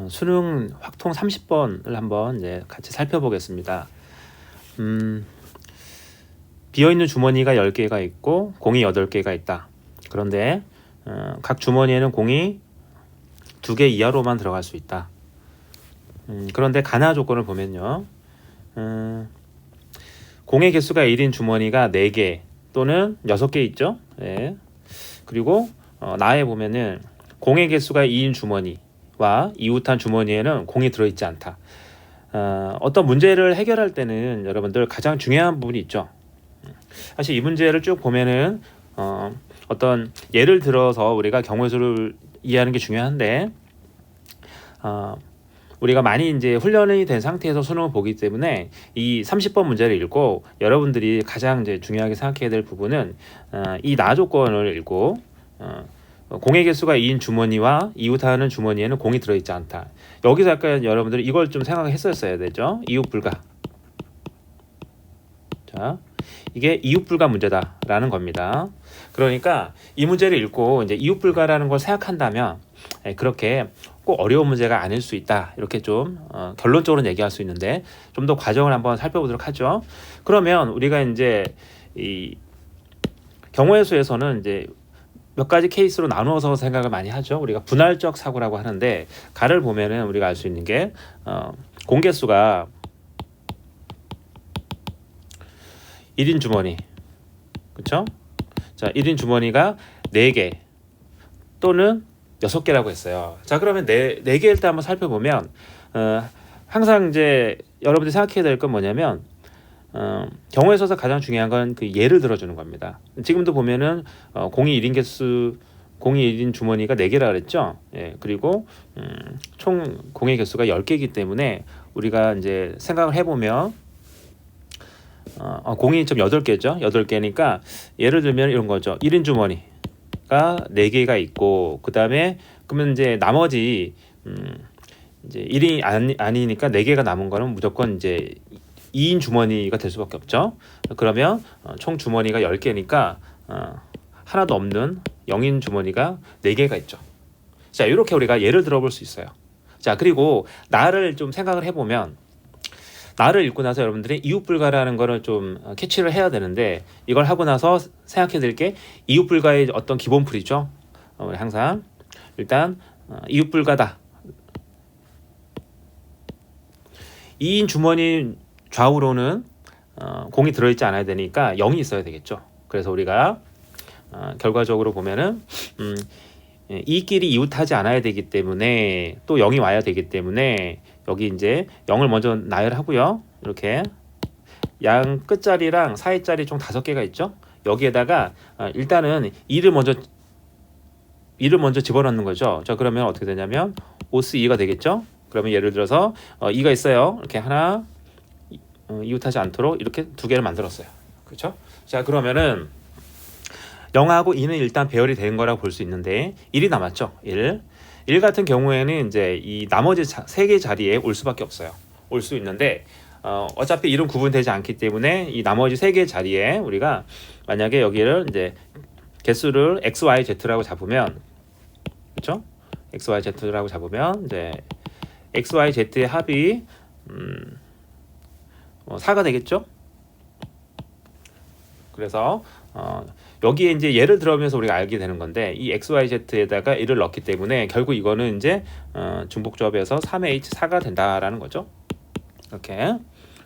수능 확통 30번을 한번 이제 같이 살펴보겠습니다. 비어있는 주머니가 10개가 있고 공이 8개가 있다. 그런데 각 주머니에는 공이 2개 이하로만 들어갈 수 있다. 그런데 가나 조건을 보면요. 공의 개수가 1인 주머니가 4개 또는 6개 있죠. 네. 그리고 나에 보면은 공의 개수가 2인 주머니와 이웃한 주머니에는 공이 들어있지 않다. 어떤 문제를 해결할 때는 여러분들 가장 중요한 부분이 있죠. 사실 이 문제를 쭉 보면은 어떤 예를 들어서 우리가 경우의 수를 이해하는 게 중요한데 우리가 많이 이제 훈련이 된 상태에서 수능을 보기 때문에 이 30번 문제를 읽고 여러분들이 가장 이제 중요하게 생각해야 될 부분은 이 나 조건을 읽고 공의 개수가 2인 주머니와 이웃하는 주머니에는 공이 들어있지 않다. 여기서 약간 여러분들이 이걸 좀 생각했었어야 되죠. 이웃 불가. 자, 이게 이웃 불가 문제다라는 겁니다. 그러니까 이 문제를 읽고 이제 이웃 불가라는 걸 생각한다면 그렇게 꼭 어려운 문제가 아닐 수 있다. 이렇게 좀 결론적으로 얘기할 수 있는데 좀 더 과정을 한번 살펴보도록 하죠. 그러면 우리가 이제 이 경우의 수에서는 이제 몇 가지 케이스로 나누어서 생각을 많이 하죠. 우리가 분할적 사고라고 하는데 가를 보면은 우리가 알 수 있는 게 공개수가 1인 주머니, 그렇죠? 자, 1인 주머니가 4개 또는 6개라고 했어요. 자, 그러면 4개일 때 한번 살펴보면 항상 이제 여러분들이 생각해야 될 건 뭐냐면 경우에 있어서 가장 중요한 건 그 예를 들어주는 겁니다. 지금도 보면은 공이 1인 주머니가 4개라 그랬죠. 예, 그리고 총 공의 개수가 10개이기 때문에 우리가 이제 생각을 해보면 공이 좀 8개죠. 8개니까 예를 들면 이런 거죠. 1인 주머니가 4개가 있고 그 다음에 그러면 이제 나머지 이제 1인이 아니니까 4개가 남은 거는 무조건 이제 2인 주머니가 될 수밖에 없죠. 그러면 총 주머니가 10개니까 하나도 없는 0인 주머니가 4개가 있죠. 자, 이렇게 우리가 예를 들어볼 수 있어요. 자, 그리고 나를 좀 생각을 해보면 나를 읽고 나서 여러분들이 이웃 불가라는 거를 좀 캐치를 해야 되는데 이걸 하고 나서 생각해 드릴 게 이웃 불가의 어떤 기본풀이죠. 우리 항상 일단 이웃 불가다. 2인 주머니 좌우로는 공이 들어있지 않아야 되니까 0이 있어야 되겠죠. 그래서 우리가 결과적으로 보면은 이끼리 이웃하지 않아야 되기 때문에 또 0이 와야 되기 때문에 여기 이제 0을 먼저 나열하고요. 이렇게 양 끝자리랑 사이자리 총 5개가 있죠. 여기에다가 일단은 2를 먼저 집어넣는 거죠. 자, 그러면 어떻게 되냐면 오스 2가 되겠죠. 그러면 예를 들어서 2가 있어요. 이렇게 하나 이웃하지 않도록 이렇게 2개를 만들었어요. 그렇죠? 자, 그러면은 0하고 2는 일단 배열이 된 거라고 볼 수 있는데 1이 남았죠. 1 같은 경우에는 이제 이 나머지 3개 자리에 올 수밖에 없어요. 올 수 있는데 어차피 1은 구분되지 않기 때문에 이 나머지 3개 자리에 우리가 만약에 여기를 이제 개수를 x, y, z라고 잡으면 그렇죠? x, y, z라고 잡으면 이제 x, y, z의 합이 4가 되겠죠? 그래서 여기에 이제 예를 들어보면서 우리가 알게 되는 건데 이 XYZ에다가 1을 넣기 때문에 결국 이거는 이제 중복조합에서 3H4가 된다라는 거죠. 이렇게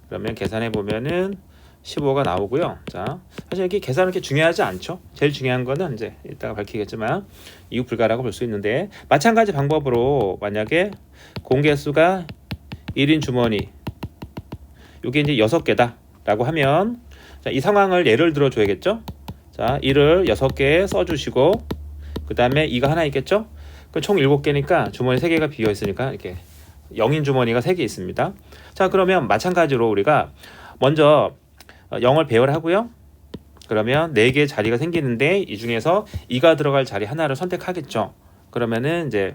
그러면 계산해 보면은 15가 나오고요. 자, 사실 여기 계산은 그렇게 중요하지 않죠. 제일 중요한 거는 이제 이따가 밝히겠지만 이웃 불가라고 볼 수 있는데 마찬가지 방법으로 만약에 공개수가 1인 주머니 이게 이제 6개다라고 하면 자, 이 상황을 예를 들어 줘야겠죠. 자, 1을 6개 써주시고 그 다음에 2가 하나 있겠죠. 그럼 총 7개니까 주머니 3개가 비어 있으니까 이렇게 0인 주머니가 3개 있습니다. 자, 그러면 마찬가지로 우리가 먼저 0을 배열하고요. 그러면 4개의 자리가 생기는데 이 중에서 2가 들어갈 자리 하나를 선택하겠죠. 그러면은 이제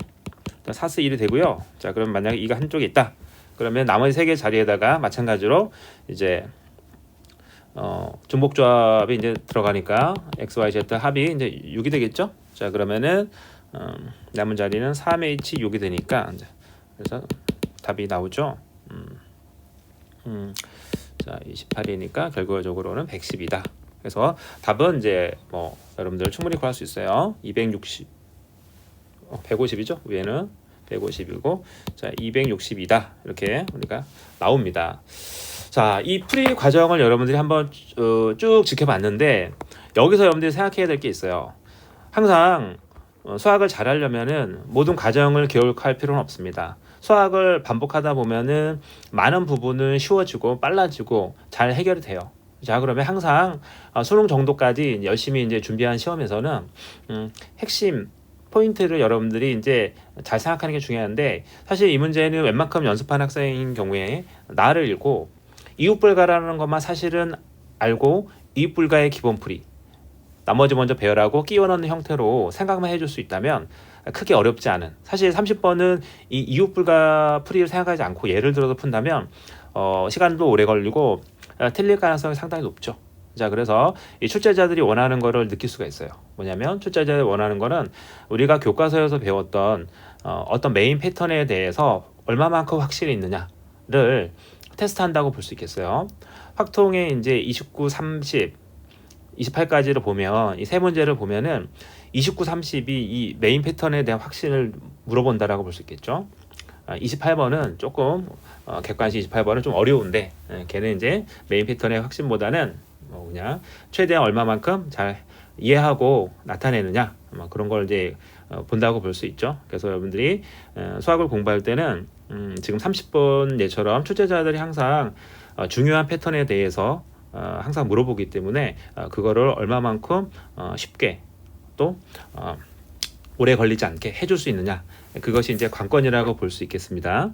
4스 1이 되고요. 자, 그럼 만약에 2가 한쪽에 있다. 그러면 나머지 3개 자리에다가 마찬가지로 이제 중복조합이 이제 들어가니까 x, y, z 합이 이제 6이 되겠죠. 자, 그러면은 남은 자리는 3h 6이 되니까 이제 그래서 답이 나오죠. 자, 28이니까 결과적으로는 110이다. 그래서 답은 이제 뭐 여러분들 충분히 구할 수 있어요. 150이죠. 위에는 150이고, 자, 260이다. 이렇게 우리가 나옵니다. 자, 이 풀이 과정을 여러분들이 한번 쭉 지켜봤는데, 여기서 여러분들이 생각해야 될 게 있어요. 항상 수학을 잘하려면은 모든 과정을 기억할 필요는 없습니다. 수학을 반복하다 보면은 많은 부분은 쉬워지고 빨라지고 잘 해결이 돼요. 자, 그러면 항상 수능 정도까지 열심히 이제 준비한 시험에서는 핵심 포인트를 여러분들이 이제 잘 생각하는 게 중요한데, 사실 이 문제는 웬만큼 연습한 학생인 경우에 나를 읽고 이웃불가라는 것만 사실은 알고 이웃불가의 기본풀이, 나머지 먼저 배열하고 끼워 넣는 형태로 생각만 해줄 수 있다면 크게 어렵지 않은, 사실 30번은 이 이웃불가 풀이를 생각하지 않고 예를 들어서 푼다면 시간도 오래 걸리고 틀릴 가능성이 상당히 높죠. 자, 그래서 이 출제자들이 원하는 거를 느낄 수가 있어요. 뭐냐면 출제자들이 원하는 거는 우리가 교과서에서 배웠던 어떤 메인 패턴에 대해서 얼마만큼 확실히 있느냐를 테스트한다고 볼 수 있겠어요. 확통에 이제 29, 30, 28까지를 보면 이 세 문제를 보면은 29, 30이 이 메인 패턴에 대한 확신을 물어본다라고 볼 수 있겠죠. 28번은 조금 객관식 28번은 좀 어려운데, 걔는 이제 메인 패턴의 확신보다는 그냥 최대한 얼마만큼 잘 이해하고 나타내느냐, 그런 걸 이제 본다고 볼 수 있죠. 그래서 여러분들이 수학을 공부할 때는 지금 30번 예처럼 출제자들이 항상 중요한 패턴에 대해서 항상 물어보기 때문에 그거를 얼마만큼 쉽게 또 오래 걸리지 않게 해줄 수 있느냐, 그것이 이제 관건이라고 볼 수 있겠습니다.